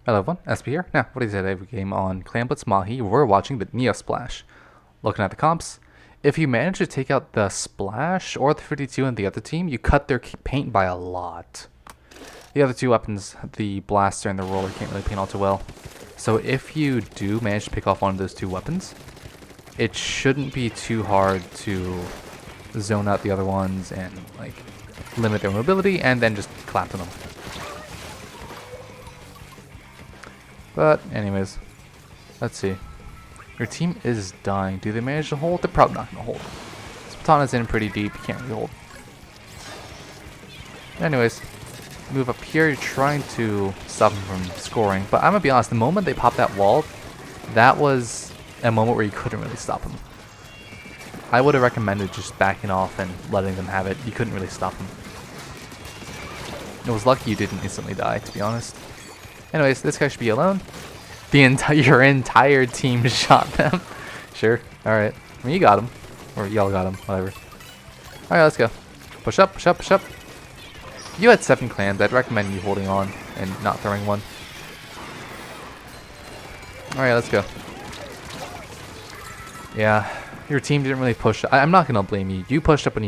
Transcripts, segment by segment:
Hello everyone, Espurr here. Now, what is it? Every game on Clan Blitz Mahi, we're watching the Neo Splash. Looking at the comps, if you manage to take out the Splash or the 52 in the other team, you cut their paint by a lot. The other two weapons, the Blaster and the Roller, can't really paint all too well. So if you do manage to pick off one of those two weapons, it shouldn't be too hard to zone out the other ones and like limit their mobility and then just clap them. But anyways, let's see. Your team is dying. Do they manage to hold? They're probably not going to hold. Spatana's in pretty deep. You can't really hold. Anyways, move up here. You're trying to stop them from scoring. But I'm going to be honest. The moment they popped that wall, that was a moment where you couldn't really stop them. I would have recommended just backing off and letting them have it. You couldn't really stop them. It was lucky you didn't instantly die, to be honest. Anyways, this guy should be alone. Your entire team shot them. Sure. Alright. I mean, you got him. Or y'all got him. Whatever. Alright, let's go. Push up, push up, push up. If you had 7 clans, I'd recommend you holding on and not throwing one. Alright, let's go. Yeah. Your team didn't really push. I'm not going to blame you. You pushed up when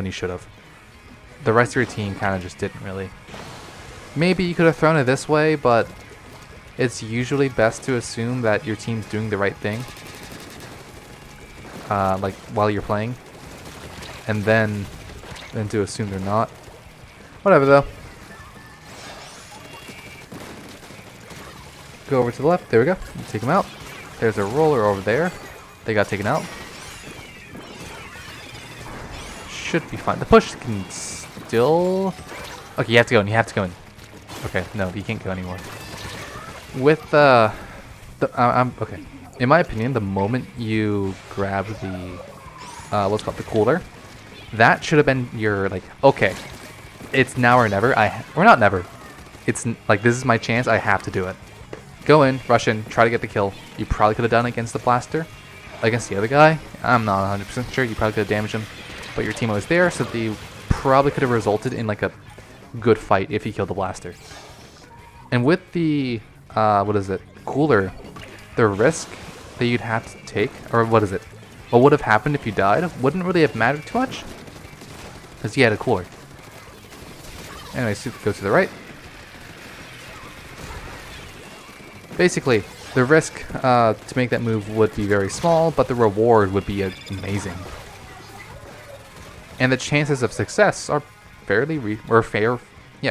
you should have. The rest of your team kind of just didn't really. Maybe you could have thrown it this way, but it's usually best to assume that your team's doing the right thing, like while you're playing, and then to assume they're not. Whatever though. Go over to the left. There we go. Take them out. There's a roller over there. They got taken out. Should be fine. The push can still. Okay, you have to go in. You have to go in. Okay, no, you can't go anymore. With okay. In my opinion, the moment you grab the what's called the cooler, that should have been your like. Okay, it's now or never. Or not never. It's like this is my chance. I have to do it. Go in, rush in, try to get the kill. You probably could have done it against the Blaster, against the other guy. I'm not 100% sure. You probably could have damaged him, but your team was there, so they probably could have resulted in like a good fight if he killed the Blaster. And with the what is it, cooler, the risk that you'd have to take, or what is it, what would have happened if you died wouldn't really have mattered too much because you had a cooler. Anyways, go to the right. Basically, the risk to make that move would be very small, but the reward would be amazing. And the chances of success are fairly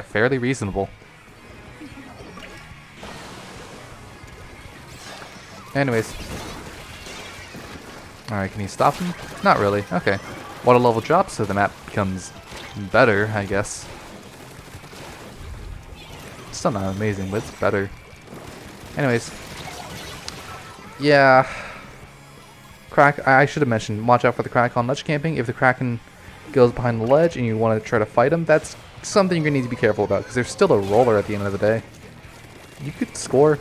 fairly reasonable. Anyways. Alright, can you stop him? Not really. Okay. Water level drops, so the map becomes better, I guess. Still not amazing, but it's better. Anyways. Yeah. I should have mentioned, watch out for the crack on ledge camping. If the Kraken goes behind the ledge and you want to try to fight him, that's something you're going to need to be careful about, because there's still a roller at the end of the day. You could score.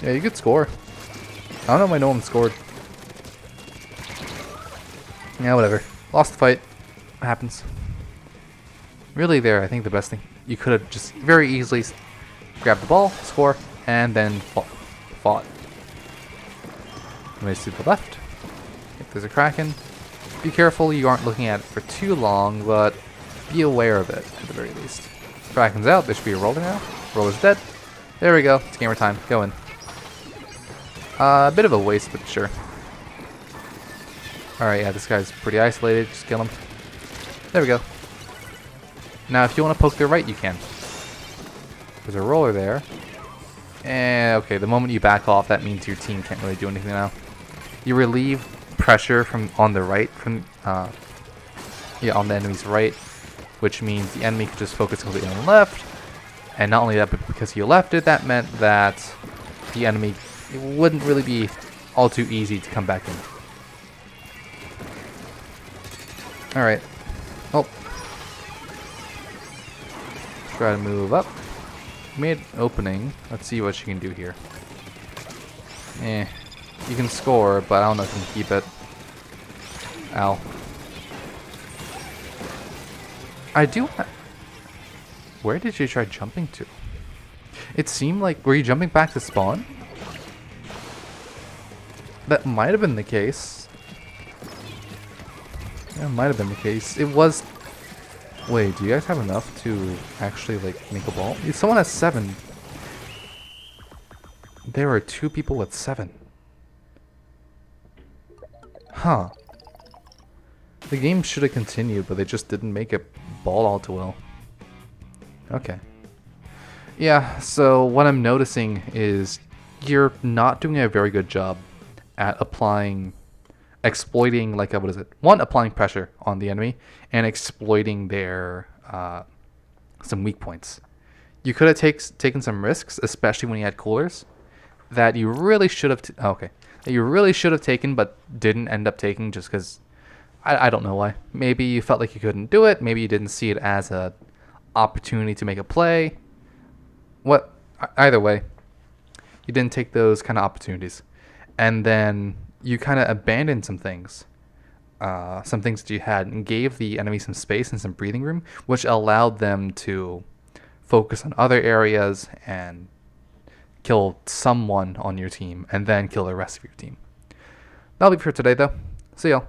Yeah, you could score. I don't know if I know him scored. Yeah, whatever. Lost the fight. It happens. Really there, I think the best thing. You could have just very easily grabbed the ball, score, and then fought. Anyways, to the left. If there's a Kraken, be careful you aren't looking at it for too long, but be aware of it at the very least. Kraken's out. There should be a roller now. Roller's dead. There we go. It's gamer time. Go in. A bit of a waste, but sure. Alright, yeah, this guy's pretty isolated. Just kill him. There we go. Now, if you want to poke their right, you can. There's a roller there. And, okay, the moment you back off, that means your team can't really do anything now. You relieve pressure from on the right, on the enemy's right, which means the enemy could just focus completely on the left. And not only that, but because you left it, that meant that the enemy, it wouldn't really be all too easy to come back in. Alright. Oh. Try to move up. Made an opening. Let's see what you can do here. You can score, but I don't know if you can keep it. Ow. Where did you try jumping to? It seemed like, were you jumping back to spawn? That might have been the case. That might have been the case. It was... Wait, do you guys have enough to actually, like, make a ball? Someone has 7. There are 2 people with 7. Huh. The game should have continued, but they just didn't make it ball all too well. Okay. Yeah, so what I'm noticing is you're not doing a very good job at exploiting, like, what is it? One, applying pressure on the enemy, and exploiting their, some weak points. You could have taken some risks, especially when you had coolers, that you really should have, that you really should have taken, but didn't end up taking just because, I don't know why. Maybe you felt like you couldn't do it, maybe you didn't see it as a opportunity to make a play. Either way, you didn't take those kind of opportunities. And then you kind of abandoned some things that you had, and gave the enemy some space and some breathing room, which allowed them to focus on other areas and kill someone on your team, and then kill the rest of your team. That'll be for today, though. See y'all.